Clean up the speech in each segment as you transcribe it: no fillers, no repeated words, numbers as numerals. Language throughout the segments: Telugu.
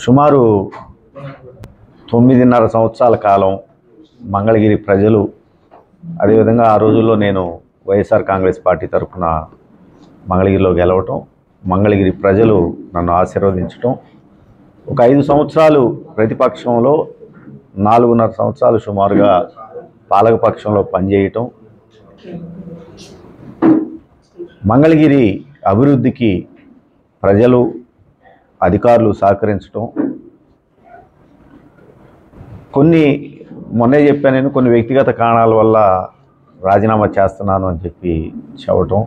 సుమారు 9.5 సంవత్సరాల కాలం మంగళగిరి ప్రజలు, అదేవిధంగా ఆ రోజుల్లో నేను వైఎస్ఆర్ కాంగ్రెస్ పార్టీ తరఫున మంగళగిరిలో గెలవటం, మంగళగిరి ప్రజలు నన్ను ఆశీర్వదించటం, ఒక 5 సంవత్సరాలు ప్రతిపక్షంలో, 4.5 సంవత్సరాలు సుమారుగా పాలకపక్షంలో పనిచేయటం, మంగళగిరి అభివృద్ధికి ప్రజలు, అధికారులు సహకరించడం, మొన్నే చెప్పాను నేను, కొన్ని వ్యక్తిగత కారణాల వల్ల రాజీనామా చేస్తున్నాను అని చెప్పి చెప్పటం,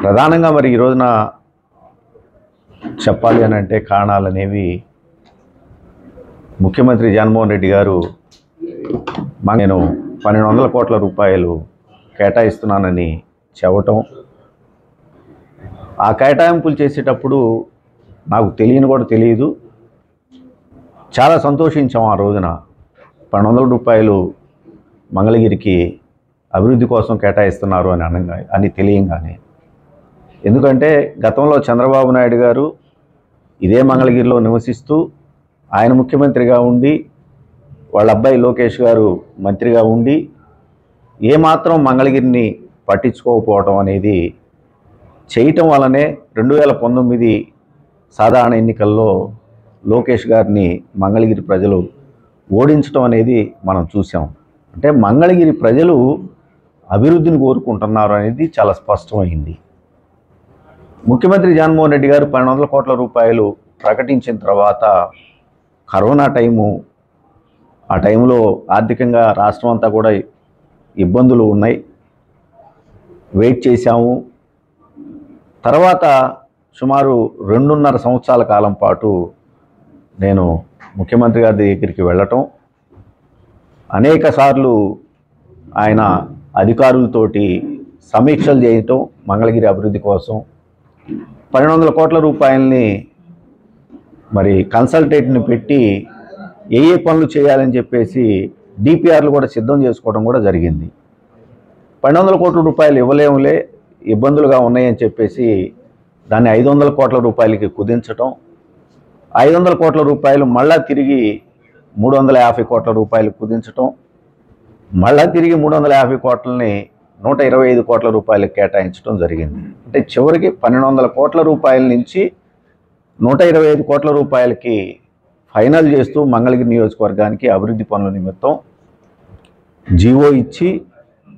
ప్రధానంగా మరి ఈ రోజున చెప్పాలి అని అంటే కారణాలు అనేవి ముఖ్యమంత్రి జగన్మోహన్ రెడ్డి గారు నేను 1200 కోట్ల రూపాయలు కేటాయిస్తున్నానని చెప్పటం, ఆ కేటాయింపులు చేసేటప్పుడు నాకు తెలియదు, చాలా సంతోషించాం. ఆ రోజున 1200 రూపాయలు మంగళగిరికి అభివృద్ధి కోసం కేటాయిస్తున్నారు అని తెలియంగానే, ఎందుకంటే గతంలో చంద్రబాబు నాయుడు గారు ఇదే మంగళగిరిలో నివసిస్తూ ఆయన ముఖ్యమంత్రిగా ఉండి, వాళ్ళ అబ్బాయి లోకేష్ గారు మంత్రిగా ఉండి ఏమాత్రం మంగళగిరిని పట్టించుకోకపోవటం అనేది చేయటం వల్లనే 2019 సాధారణ ఎన్నికల్లో లోకేష్ గారిని మంగళగిరి ప్రజలు ఓడించడం అనేది మనం చూసాం. అంటే మంగళగిరి ప్రజలు అభివృద్ధిని కోరుకుంటున్నారు అనేది చాలా స్పష్టమైంది. ముఖ్యమంత్రి జగన్మోహన్ రెడ్డి గారు 1200 కోట్ల రూపాయలు ప్రకటించిన తర్వాత కరోనా టైము, ఆ టైంలో ఆర్థికంగా రాష్ట్రం అంతా కూడా ఇబ్బందులు ఉన్నాయి, వెయిట్ చేశాము. తర్వాత సుమారు 2.5 సంవత్సరాల కాలం పాటు నేను ముఖ్యమంత్రి గారి దగ్గరికి వెళ్ళటం, అనేక సార్లు ఆయన అధికారులతోటి సమీక్షలు చేయటం, మంగళగిరి అభివృద్ధి కోసం 1200 కోట్ల రూపాయలని మరి కన్సల్టేట్ని పెట్టి ఏ పనులు చేయాలని చెప్పేసి డిపిఆర్లు కూడా సిద్ధం చేసుకోవడం కూడా జరిగింది. 1200 కోట్ల రూపాయలు ఇవ్వలేములే, ఇబ్బందులుగా ఉన్నాయని చెప్పేసి దాన్ని 500 కోట్ల రూపాయలకి కుదించటం, 500 కోట్ల రూపాయలు మళ్ళా తిరిగి 350 కోట్ల రూపాయలు కుదించటం, మళ్ళా తిరిగి 350 కోట్లని 125 కోట్ల రూపాయలకు కేటాయించడం జరిగింది. అంటే చివరికి 1200 కోట్ల రూపాయల నుంచి 125 కోట్ల రూపాయలకి ఫైనల్ చేస్తూ మంగళగిరి నియోజకవర్గానికి అభివృద్ధి పనుల నిమిత్తం జీవో ఇచ్చి,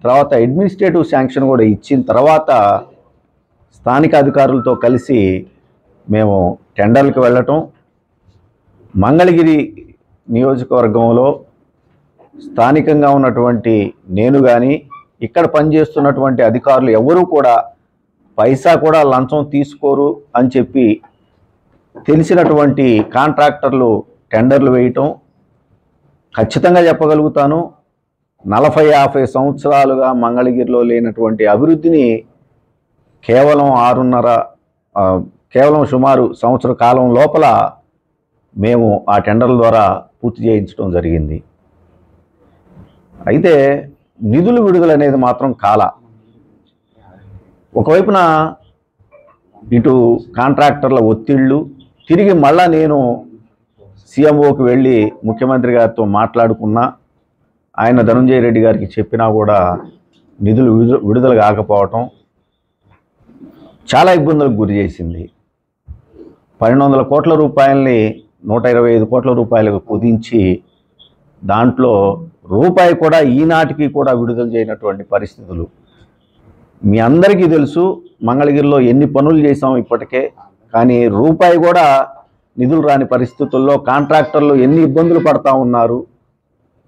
తర్వాత అడ్మినిస్ట్రేటివ్ శాంక్షన్ కూడా ఇచ్చిన తర్వాత స్థానిక అధికారులతో కలిసి మేము టెండర్లకు వెళ్ళటం, మంగళగిరి నియోజకవర్గంలో స్థానికంగా ఉన్నటువంటి నేను కానీ, ఇక్కడ పనిచేస్తున్నటువంటి అధికారులు ఎవరూ కూడా పైసా కూడా లంచం తీసుకోరు అని చెప్పి తెలిసినటువంటి కాంట్రాక్టర్లు టెండర్లు వేయటం. ఖచ్చితంగా చెప్పగలుగుతాను, 40-50 సంవత్సరాలుగా మంగళగిరిలో లేనటువంటి అభివృద్ధిని కేవలం సుమారు సంవత్సర కాలం లోపల మేము ఆ టెండర్ల ద్వారా పూర్తి చేయించడం జరిగింది. అయితే నిధులు విడుదల అనేది మాత్రం ఒకవైపున ఇటు కాంట్రాక్టర్ల ఒత్తిళ్ళు, తిరిగి మళ్ళా నేను సీఎంఓకి వెళ్ళి ముఖ్యమంత్రి గారితో మాట్లాడుకున్నా, ఆయన ధనంజయ రెడ్డి గారికి చెప్పినా కూడా నిధులు విడుదల కాకపోవటం చాలా ఇబ్బందులకు గురి చేసింది. 1200 కోట్ల రూపాయలని 125 కోట్ల రూపాయలకు కుదించి దాంట్లో రూపాయి కూడా ఈనాటికి కూడా విడుదల చేయనటువంటి పరిస్థితులు. మీ అందరికీ తెలుసు మంగళగిరిలో ఎన్ని పనులు చేసాం ఇప్పటికే, కానీ రూపాయి కూడా నిధులు రాని పరిస్థితుల్లో కాంట్రాక్టర్లు ఎన్ని ఇబ్బందులు పడతా ఉన్నారు,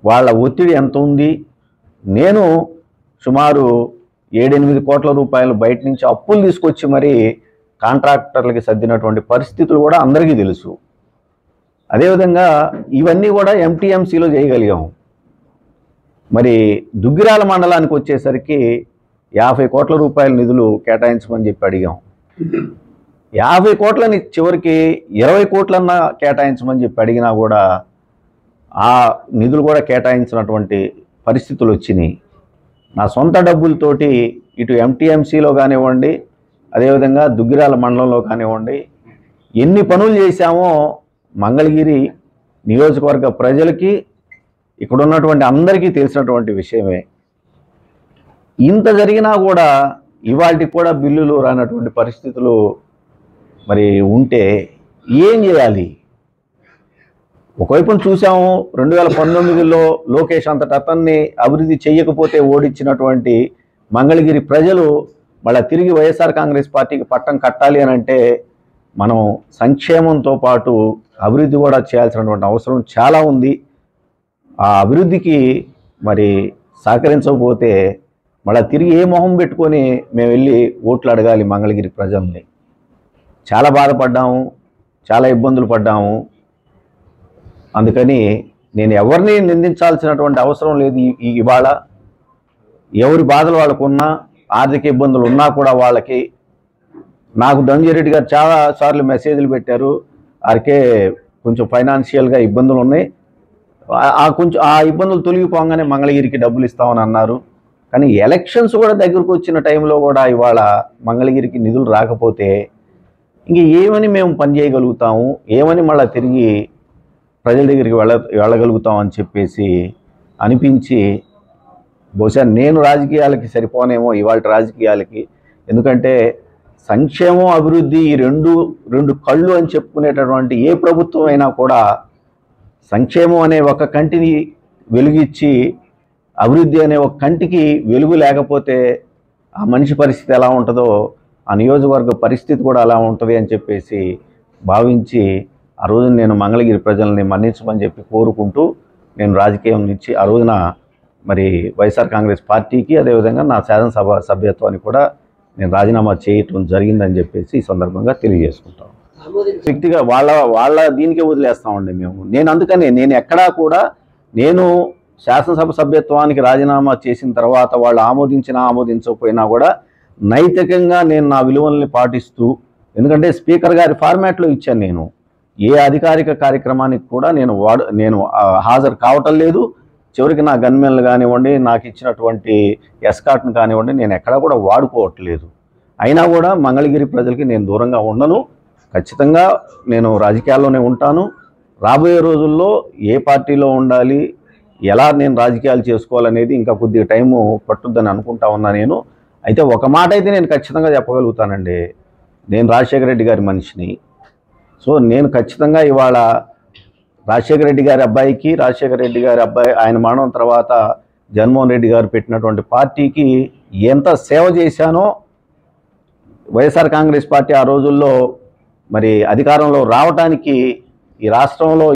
వాళ్ళ ఒత్తిడి ఎంత ఉంది. నేను సుమారు 7-8 కోట్ల రూపాయలు బయట నుంచి అప్పులు తీసుకొచ్చి మరీ కాంట్రాక్టర్లకి సర్దినటువంటి పరిస్థితులు కూడా అందరికీ తెలుసు. అదేవిధంగా ఇవన్నీ కూడా ఎంటీఎంసీలో చేయగలిగాము. మరి దుగ్గిరాల మండలానికి వచ్చేసరికి 50 కోట్ల రూపాయల నిధులు కేటాయించమని చెప్పి అడిగాం. 50 కోట్లని చివరికి 20 కోట్లన్నా కేటాయించమని చెప్పి అడిగినా కూడా ఆ నిధులు కూడా కేటాయించినటువంటి పరిస్థితులు వచ్చినాయి. నా సొంత డబ్బులతోటి ఇటు ఎంటీఎంసీలో కానివ్వండి, అదేవిధంగా దుగ్గిరాల మండలంలో కానివ్వండి, ఎన్ని పనులు చేశామో మంగళగిరి నియోజకవర్గ ప్రజలకి ఇక్కడ ఉన్నటువంటి అందరికీ తెలిసినటువంటి విషయమే. ఇంత జరిగినా కూడా ఇవాళకి కూడా బిల్లులు రానటువంటి పరిస్థితులు మరి ఉంటే ఏం చేయాలి? ఒకవైపున చూసాము 2019లో లోకేష్ అంతటి అతన్ని అభివృద్ధి చేయకపోతే ఓడించినటువంటి మంగళగిరి ప్రజలు మళ్ళీ తిరిగి వైఎస్ఆర్ కాంగ్రెస్ పార్టీకి పట్టం కట్టాలి అని అంటే మనం సంక్షేమంతో పాటు అభివృద్ధి కూడా చేయాల్సినటువంటి అవసరం చాలా ఉంది. ఆ అభివృద్ధికి మరి సహకరించకపోతే మళ్ళీ తిరిగి ఏ మొహం పెట్టుకొని మేము వెళ్ళి ఓట్లు అడగాలి మంగళగిరి ప్రజల్ని? చాలా బాధపడ్డాము, చాలా ఇబ్బందులు పడ్డాము. అందుకని నేను ఎవరిని నిందించాల్సినటువంటి అవసరం లేదు. ఇవాళ ఎవరి బాధలు వాళ్ళకున్నా, ఆర్థిక ఇబ్బందులు ఉన్నా కూడా వాళ్ళకి నాకు ధనంజయ రెడ్డి గారు చాలా సార్లు మెసేజ్లు పెట్టారు. వారికే కొంచెం ఫైనాన్షియల్గా ఇబ్బందులు ఉన్నాయి, ఆ ఇబ్బందులు తొలగిపోగానే మంగళగిరికి డబ్బులు ఇస్తామని అన్నారు. కానీ ఎలక్షన్స్ కూడా దగ్గరకు వచ్చిన టైంలో కూడా ఇవాళ మంగళగిరికి నిధులు రాకపోతే ఇంక ఏమని మేము పని చేయగలుగుతాము, ఏమని మళ్ళీ తిరిగి ప్రజల దగ్గరికి వెళ్ళగలుగుతాం అని చెప్పేసి అనిపించి బహుశా నేను రాజకీయాలకి సరిపోనేమో ఇవాళ రాజకీయాలకి. ఎందుకంటే సంక్షేమం అభివృద్ధి ఈ రెండు కళ్ళు అని చెప్పుకునేటటువంటి ఏ ప్రభుత్వం అయినా కూడా సంక్షేమం అనే ఒక కంటిని వెలుగిచ్చి అభివృద్ధి అనే ఒక కంటికి వెలుగు లేకపోతే ఆ మనిషి పరిస్థితి ఎలా ఉంటుందో ఆ నియోజకవర్గ పరిస్థితి కూడా అలా ఉంటుంది అని చెప్పేసి భావించి ఆ రోజున నేను మంగళగిరి ప్రజల్ని మన్నించమని చెప్పి కోరుకుంటూ నేను రాజకీయం నుంచి ఆ రోజున మరి వైఎస్ఆర్ కాంగ్రెస్ పార్టీకి అదేవిధంగా నా శాసనసభ సభ్యత్వాన్ని కూడా నేను రాజీనామా చేయటం జరిగిందని చెప్పేసి ఈ సందర్భంగా తెలియజేసుకుంటాం. వ్యక్తిగా వాళ్ళ దీనికే వదిలేస్తామండి మేము. నేను ఎక్కడా కూడా నేను శాసనసభ సభ్యత్వానికి రాజీనామా చేసిన తర్వాత వాళ్ళు ఆమోదించకపోయినా కూడా నైతికంగా నేను నా విలువల్ని పాటిస్తూ, ఎందుకంటే స్పీకర్ గారి ఫార్మాట్లో ఇచ్చాను. నేను ఏ అధికారిక కార్యక్రమానికి కూడా నేను హాజరు కావటం లేదు. చివరికి నా గన్మెన్లు కానివ్వండి, నాకు ఇచ్చినటువంటి ఎస్కాట్ను కానివ్వండి, నేను ఎక్కడా కూడా వాడుకోవట్లేదు. అయినా కూడా మంగళగిరి ప్రజలకి నేను దూరంగా ఉండను. ఖచ్చితంగా నేను రాజకీయాల్లోనే ఉంటాను. రాబోయే రోజుల్లో ఏ పార్టీలో ఉండాలి, ఎలా నేను రాజకీయాలు చేసుకోవాలనేది ఇంకా కొద్దిగా టైము పట్టుద్దని అనుకుంటా ఉన్నా నేను. అయితే ఒక మాట అయితే నేను ఖచ్చితంగా చెప్పగలుగుతానండి, నేను రాజశేఖర రెడ్డి గారి మనిషిని. సో నేను ఖచ్చితంగా ఇవాళ రాజశేఖర రెడ్డి గారి అబ్బాయి ఆయన మరణం తర్వాత జగన్మోహన్ రెడ్డి గారు పెట్టినటువంటి పార్టీకి ఎంత సేవ చేశానో, వైఎస్ఆర్ కాంగ్రెస్ పార్టీ ఆ రోజుల్లో మరి అధికారంలో రావటానికి ఈ రాష్ట్రంలో